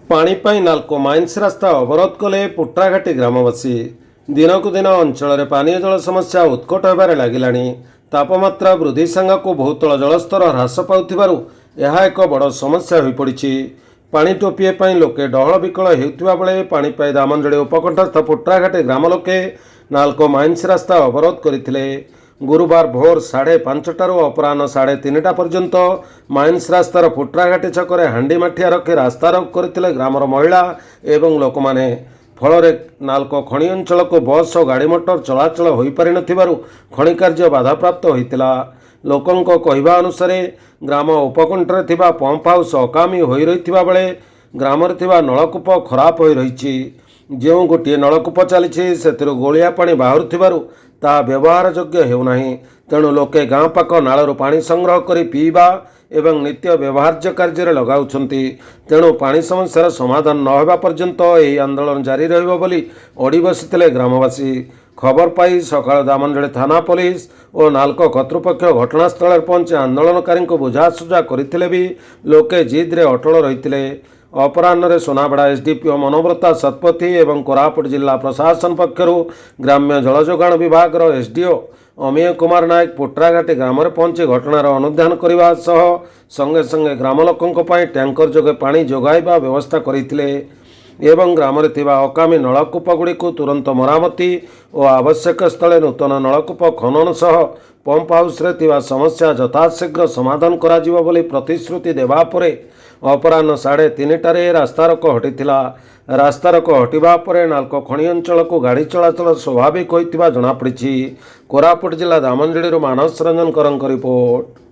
पानी पाई नाल्को माइंस रास्ता अवरोध कले पुट्राघाटी ग्रामवासी। दिनकु दिन अंचल पानीय जल समस्या उत्कट होबार लागिलाणी। तापमात्रा वृद्धि सांगक बहुतल जलस्तर ह्रास पाउथिबारु यह एक बड़ समस्या हो पड़ी। पानी टोपीए पाई लोके डहल विकल हेउथिबा बेले पानी पाई दामंजड़ी उपकंठस्थ पुट्राघाटी ग्राम लोके नाल्को माइंस रास्ता अवरोध करथिले। गुरुवार भोर 5:30 अपराह 3:30 पर्यंत माइंस रास्तार पुट्राघाटी छकरे हांडी माठिया रखी रास्ता रोक करथिले ग्रामर महिला एवं लोक माने। फल नाल्को खଣି अंचल को बस और गाड़ी मोटर चलाचल हो पारि नथिबारु खଣି कार्य बाधाप्राप्त होइतिला। लोकंक कहवा अनुसार ग्राम उपकंठरे थिबा पंप हाउस अकामी होई रहिथिबा बेले ग्रामरे थिबा नलकूप खराब होई रहिछि। जो गोटे नलकूप चली से गोलिया पानी बाहर ता व्यवहार योग्य हेउनाही। तेणु लोके गाँ पाख नालू पानी संग्रह कर पीवा एवं नित्य व्यवहार्य कार्य लगाउछंती। तेणु पानी समस्यार समाधान न होगा पर्यंत यह आंदोलन जारी रहिबो बोली अड़ी बसिथिले ग्रामवासी। खबर पाई सकाळ दामनजड़ी थाना पुलिस और नाल्को कर्तृपक्ष घटनास्थल पहुंची आंदोलनकारी को बुझासुझा करथिले भी लोके जिद्रे अटल रहिथिले। अपराह्न सोनाबड़ा एसडीपीओ मनोव्रता शतपथी एवं कोरापुट जिला प्रशासन पक्षर ग्राम्य जल जोगाण विभाग एसडीओ अमीय कुमार नायक पुट्राघाटी ग्राम पहुंची घटनार अनुध्यान करने संगे संगे ग्राम लोकों टैंकर जोगे पानी जोगाइबा व्यवस्था करथिले एवं ग्राम अकामी नलकूप गुड़ी तुरंत मरामती और आवश्यक स्थले नूतन नलकूप खनन सह पंप हाउस रे थिबा समस्या यथाशीघ्र समाधान करा जिवो बोली प्रतिश्रुति देवा परे अपराह्न 3:30 रास्तारोक हटिथिला। रास्तारोक हटिबा परे नाल्को खଣି अंचल को गाड़ी चलाचल स्वाभाविक होइतिबा जणापड़िछि। कोरापुट जिला दामनजड़ी मानस रंजन करंक रिपोर्ट।